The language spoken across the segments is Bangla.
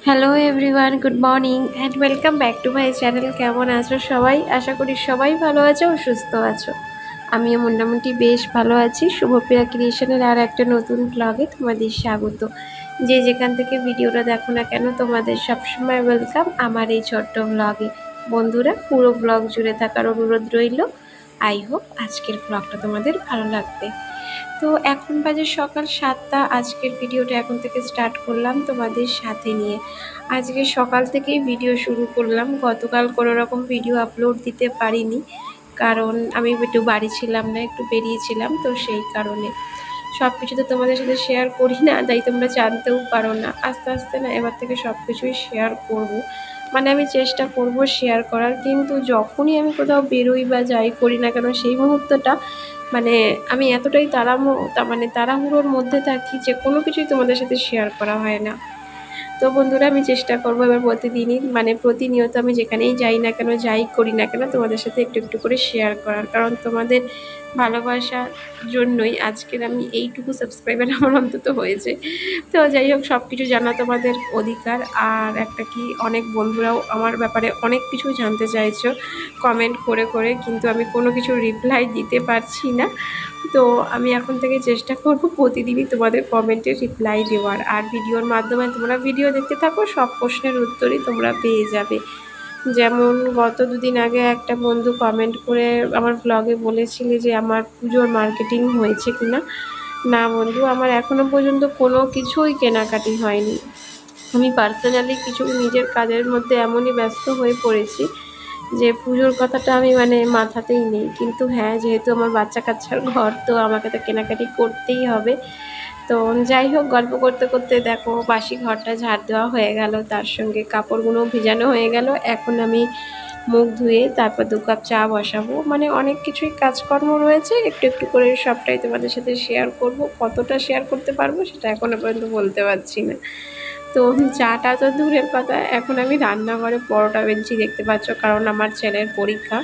Hello everyone, good morning and welcome back to my channel. কেমন আছো সবাই? আশা করি সবাই ভালো আছো ও সুস্থ আছো। আমিও মোটামুটি বেশ ভালো আছি। শুভপ্রিয়া ক্রিয়েশনের আর একটা নতুন ব্লগে তোমাদের স্বাগত। যে যেখান থেকে ভিডিওটা দেখো না কেন, তোমাদের সবসময় ওয়েলকাম আমার এই ছোট্ট ব্লগে। বন্ধুরা, পুরো ব্লগ জুড়ে থাকার অনুরোধ রইল। আই হোপ আজকের ব্লগটা তোমাদের ভালো লাগবে। তো এখন বাজে সকাল 7টা। আজকের ভিডিওটা এখন থেকে স্টার্ট করলাম তোমাদের সাথে নিয়ে। আজকে সকাল থেকেই ভিডিও শুরু করলাম। গতকাল কোনো রকম ভিডিও আপলোড দিতে পারিনি, কারণ আমি একটু বাড়ি ছিলাম না, একটু বেরিয়েছিলাম, তো সেই কারণে সব কিছু তো তোমাদের সাথে শেয়ার করি না, তাই তোমরা জানতেও পারো না। আস্তে আস্তে না এবার থেকে সব কিছুই শেয়ার করব, মানে আমি চেষ্টা করব শেয়ার করার। কিন্তু যখনই আমি কোথাও বেরোই বা যাই করি না কেন, সেই মুহূর্তটা মানে আমি এতটাই তাড়াহুড়োর মধ্যে থাকি যে কোনো কিছুই তোমাদের সাথে শেয়ার করা হয় না। তো বন্ধুরা, আমি চেষ্টা করবো এবার প্রতিদিনই, মানে প্রতিনিয়ত আমি যেখানেই যাই না কেন, যাই করি না কেন, তোমাদের সাথে একটু একটু করে শেয়ার করার। কারণ তোমাদের ভালোবাসার জন্যই আজকের আমি এইটুকু সাবস্ক্রাইবার আমার অন্তত হয়েছে। তো যাই হোক, সব কিছু জানা তোমাদের অধিকার। আর একটা কি, অনেক বন্ধুরাও আমার ব্যাপারে অনেক কিছু জানতে চাইছো কমেন্ট করে করে, কিন্তু আমি কোনো কিছু রিপ্লাই দিতে পারছি না। তো আমি এখন থেকে চেষ্টা করব প্রতিদিনই তোমাদের কমেন্টের রিপ্লাই দেওয়ার। আর ভিডিওর মাধ্যমে তোমরা ভিডিও দেখতে থাকো, সব প্রশ্নের উত্তরই তোমরা পেয়ে যাবে। যেমন গত দুদিন আগে একটা বন্ধু কমেন্ট করে আমার ব্লগে বলেছিলে যে আমার পুজোর মার্কেটিং হয়েছে কিনা। না বন্ধু, আমার এখনও পর্যন্ত কোনো কিছুই কেনাকাটি হয়নি। আমি পার্সোনালি কিছু নিজের কাজের মধ্যে এমনই ব্যস্ত হয়ে পড়েছি যে পুজোর কথাটা আমি মাথাতেই নেই। কিন্তু হ্যাঁ, যেহেতু আমার বাচ্চা কাচ্চার ঘর, তো আমাকে তো কেনাকাটি করতেই হবে। তো যাই হোক, গল্প করতে করতে দেখো বাসি ঘরটা ঝাড় দেওয়া হয়ে গেল, তার সঙ্গে কাপড়গুলো ভিজানো হয়ে গেল। এখন আমি মুখ ধুয়ে তারপর 2 কাপ চা বসাবো। মানে অনেক কিছুই কাজকর্ম রয়েছে, একটু একটু করে সবটাই তোমাদের সাথে শেয়ার করব। কতটা শেয়ার করতে পারবো সেটা এখনো পর্যন্ত বলতে পারছি না। তো চাটা তো দূরের কথা, এখন আমি রান্নাঘরে পরোটা বেলছি, দেখতে পাচ্ছ, কারণ আমার ছেলের পরীক্ষা।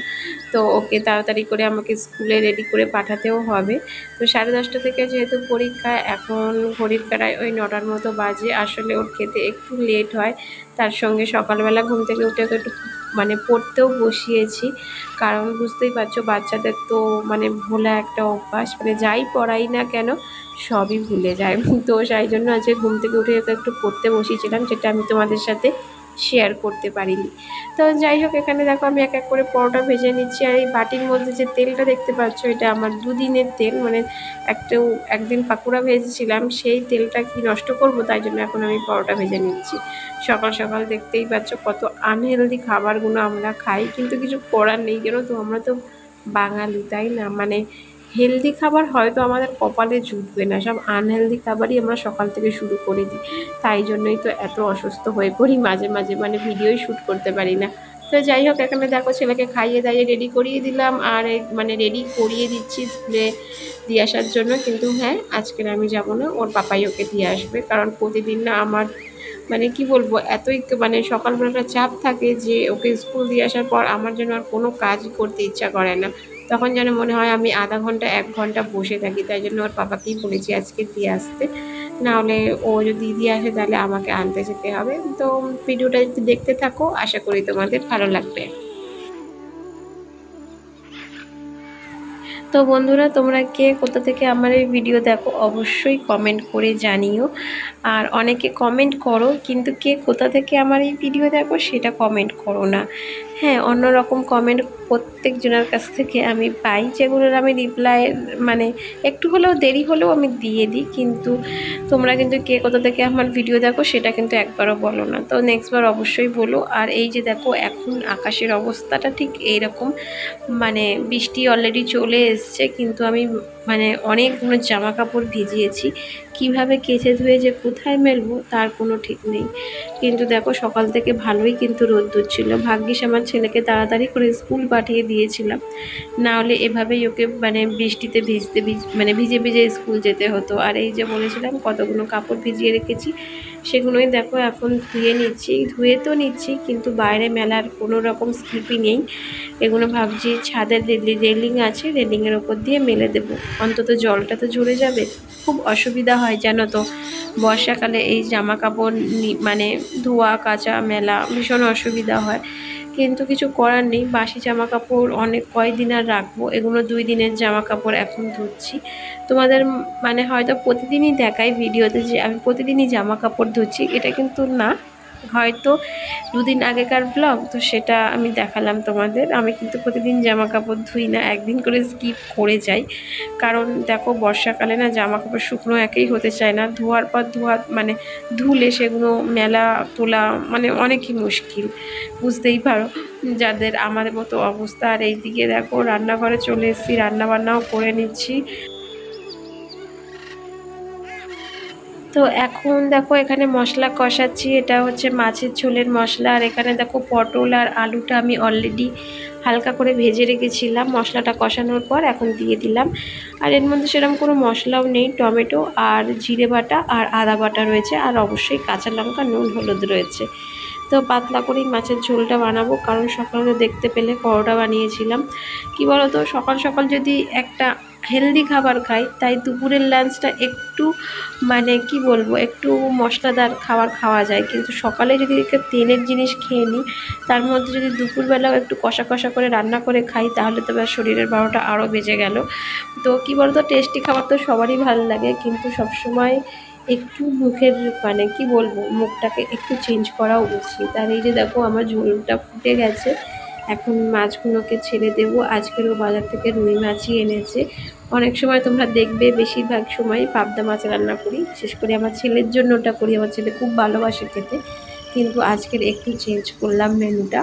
তো ওকে তাড়াতাড়ি করে আমাকে স্কুলে রেডি করে পাঠাতেও হবে। তো 10:30 থেকে যেহেতু পরীক্ষা, এখন ঘড়ির কাঁটায় ওই 9টার মতো বাজে। আসলে ওর খেতে একটু লেট হয়। তার সঙ্গে সকালবেলা ঘুম থেকে উঠে ওকে একটু পড়তেও বসিয়েছি, কারণ বুঝতেই পারছো বাচ্চাদের তো ভোলা একটা অভ্যাস, যাই পড়াই না কেন সবই ভুলে যায়। তো সেই জন্য আজকে ঘুম থেকে উঠে ওকে একটু পড়তে বসিয়েছিলাম, যেটা আমি তোমাদের সাথে শেয়ার করতে পারিনি। তো যাই হোক, এখানে দেখো আমি এক এক করে পরোটা ভেজে নিচ্ছি। আর এই বাটির মধ্যে যে তেলটা দেখতে পাচ্ছ, এটা আমার দুদিনের তেল। একদিন পাকোড়া ভেজেছিলাম, সেই তেলটা কি নষ্ট করব, তাই জন্য এখন আমি পরোটা ভেজে নিচ্ছি। সকাল সকাল দেখতেই পাচ্ছ কত আনহেলদি খাবারগুলো আমরা খাই, কিন্তু কিছু করার নেই। কেন তো আমরা তো বাঙালি, তাই না? হেলদি খাবার হয়তো আমাদের কপালে জুটবে না, সব আনহেলদি খাবারই আমরা সকাল থেকে শুরু করে দিই। তাই জন্যই তো এত অসুস্থ হয়ে পড়ি মাঝে মাঝে, ভিডিওই শ্যুট করতে পারি না। তো যাই হোক, এখানে দেখো ছেলেকে খাইয়ে দাইয়ে রেডি করিয়ে দিলাম। আর রেডি করিয়ে দিচ্ছি স্কুলে দিয়ে আসার জন্য। কিন্তু হ্যাঁ, আজকের আমি যাব না, ওর পাপাই ওকে দিয়ে আসবে। কারণ প্রতিদিন না আমার কি বলবো, এতই সকালবেলাটা চাপ থাকে যে ওকে স্কুল দিয়ে আসার পর আমার যেন আর কোনো কাজই করতে ইচ্ছা করে না। তখন যেন মনে হয় আমি আধা ঘন্টা 1 ঘন্টা বসে থাকি। তাই জন্য ওর পাপাকেই বলেছি আজকে দিয়ে আসতে, নাহলে ও যদি দিয়ে আসে তাহলে আমাকে আনতে যেতে হবে। তো ভিডিওটা একটু দেখতে থাকো, আশা করি তোমাদের ভালো লাগবে। তো বন্ধুরা, তোমরা কে কোথা থেকে আমার এই ভিডিও দেখো অবশ্যই কমেন্ট করে জানিও। আর অনেকে কমেন্ট করো, কিন্তু কে কোথা থেকে আমার এই ভিডিও দেখো সেটা কমেন্ট করো না। হ্যাঁ, অন্যরকম কমেন্ট প্রত্যেকজনের কাছ থেকে আমি পাই, যেগুলোর আমি রিপ্লাই একটু হলেও দেরি হলেও আমি দিয়ে দিই। কিন্তু তোমরা কিন্তু কে কোথা থেকে আমার ভিডিও দেখো সেটা কিন্তু একবারও বলো না। তো নেক্সটবার অবশ্যই বলো। আর এই যে দেখো, এখন আকাশের অবস্থাটা ঠিক এইরকম, বৃষ্টি অলরেডি চলে এসছে, কিন্তু আমি অনেকগুলো জামা কাপড় ভিজিয়েছি। কিভাবে কেচে ধুয়ে যে কোথায় মেলবো তার কোনো ঠিক নেই। কিন্তু দেখো, সকাল থেকে ভালোই কিন্তু রোদ্দুর ছিল। ভাগ্যিস আমার ছেলেকে তাড়াতাড়ি করে স্কুল পাঠিয়ে দিয়েছিলাম, না হলে এভাবেই ওকে বৃষ্টিতে ভিজে ভিজে স্কুল যেতে হতো। আর এই যে বলেছিলাম কতগুলো কাপড় ভিজিয়ে রেখেছি, সেগুলোই দেখো এখন ধুয়ে নিচ্ছি। ধুয়ে তো নিচ্ছি, কিন্তু বাইরে মেলার কোনো রকম স্কিপই নেই। এগুলো ভাবছি ছাদের রেলিং আছে, রেলিংয়ের ওপর দিয়ে মেলে দেবো। অন্তত জলটা তো ঝরে যাবে। খুব অসুবিধা হয় জানো তো বর্ষাকালে এই জামা কাপড় মানে ধোয়া কাচা মেলা ভীষণ অসুবিধা হয়, কিন্তু কিছু করার নেই। বাসি জামা কাপড় অনেক কয়দিন আর রাখবো, এগুলো 2 দিনের জামা কাপড় এখন ধুচ্ছি। তোমাদের মানে হয়তো প্রতিদিনই দেখাই ভিডিওতে যে আমি প্রতিদিনই জামা কাপড় ধুচ্ছি, এটা কিন্তু না, হয়তো 2 দিন আগেকার ব্লগ তো সেটা আমি দেখালাম তোমাদের। আমি কিন্তু প্রতিদিন জামা কাপড় ধুই না, একদিন করে স্কিপ করে যাই। কারণ দেখো বর্ষাকালে না জামা কাপড় শুকনো একেই হতে চায় না, ধোয়ার পর ধোয়া মানে ধুলে সেগুলো মেলা তোলা মানে অনেকই মুশকিল, বুঝতেই পারো যাদের আমাদের মতো অবস্থা। আর এইদিকে দেখো রান্নাঘরে চলে এসেছি, রান্নাবান্নাও করে নিচ্ছি। তো এখন দেখো এখানে মশলা কষাচ্ছি, এটা হচ্ছে মাছের ঝোলের মশলা। আর এখানে দেখো পটল আর আলুটা আমি অলরেডি হালকা করে ভেজে রেখেছিলাম, মশলাটা কষানোর পর এখন দিয়ে দিলাম। আর এর মধ্যে সেরকম কোনো মশলাও নেই, টমেটো আর জিরে বাটা আর আদা বাটা রয়েছে, আর অবশ্যই কাঁচা লঙ্কা নুন হলুদ রয়েছে। তো পাতলা করেই মাছের ঝোলটা বানাবো, কারণ সকালে দেখতে পেলে পরোটা বানিয়েছিলাম। কি বলো তো সকাল সকাল যদি একটা হেলদি খাবার খাই, তাই দুপুরের লাঞ্চটা একটু মানে কি বলবো একটু মশলাদার খাবার খাওয়া যায়, কিন্তু সকালে যদি একটু তেলের জিনিস খেয়ে নিই, তার মধ্যে যদি দুপুরবেলাও একটু কষা কষা করে রান্না করে খাই, তাহলে তো ব্যাস শরীরের 12টা আরও বেজে গেল। তো কী বলতো টেস্টি খাবার তো সবারই ভালো লাগে, কিন্তু সবসময় একটু মুখের মানে কি বলবো মুখটাকে একটু চেঞ্জ করা উচিত। আর এই যে দেখো আমার ঝোলটা ফুটে গেছে, এখন মাছগুলোকে ছেড়ে দেবো। আজকেরও বাজার থেকে রুই মাছই এনেছে। অনেক সময় তোমরা দেখবে বেশিরভাগ সময় পাবদা মাছ রান্না করি, বিশেষ করে আমার ছেলের জন্য ওটা করি, আমার ছেলে খুব ভালোবাসে খেতে। কিন্তু আজকের একটু চেঞ্জ করলাম মেনুটা।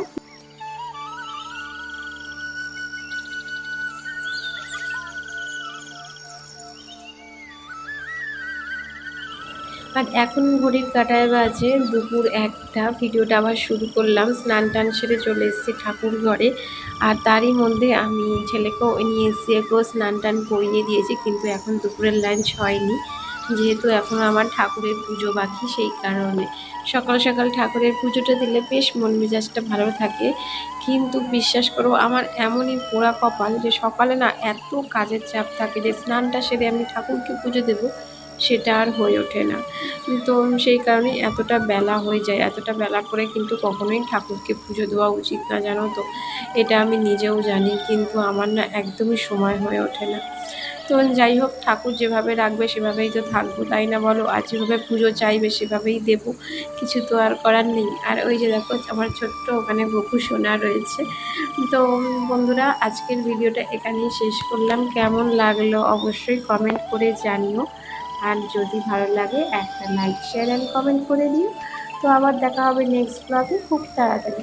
আর এখন ঘড়ির কাঁটায় বাজে দুপুর 1টা। ভিডিওটা আবার শুরু করলাম, স্নান টান সেরে চলে এসেছি ঠাকুর ঘরে। আর তারই মধ্যে আমি ছেলেকেও নিয়ে এসেছি, একেও স্নান টান করিয়ে দিয়েছি, কিন্তু এখন দুপুরের লাঞ্চ হয়নি, যেহেতু এখন আমার ঠাকুরের পুজো বাকি, সেই কারণে। সকাল সকাল ঠাকুরের পুজোটা দিলে বেশ মন মেজাজটা ভালো থাকে। কিন্তু বিশ্বাস করো আমার এমনই পোড়া কপাল যে সকালে না এত কাজের চাপ থাকে যে স্নানটা সেরে আমি ঠাকুরকে পুজো দেবো সেটা আর হয়ে ওঠে না। তো সেই কারণেই এতটা বেলা হয়ে যায়। এতটা বেলা করে কিন্তু কখনোই ঠাকুরকে পুজো দেওয়া উচিত না, জানো তো, এটা আমি নিজেও জানি, কিন্তু আমার না একদমই সময় হয়ে ওঠে না। তো যাই হোক, ঠাকুর যেভাবে রাখবে সেভাবেই তো থাকবো, তাই না বলো? আর যেভাবে পুজো চাইবে সেভাবেই দেবো, কিছু তো আর করার নেই। আর ওই যে দেখো আমার ছোট্ট ওখানে গোপু সোনা রয়েছে। তো বন্ধুরা আজকের ভিডিওটা এখানেই শেষ করলাম। কেমন লাগলো অবশ্যই কমেন্ট করে জানিও, আর যদি ভালো লাগে একটা লাইক শেয়ার অ্যান্ড কমেন্ট করে দিও। তো আবার দেখা হবে নেক্সট ব্লগে খুব তাড়াতাড়ি।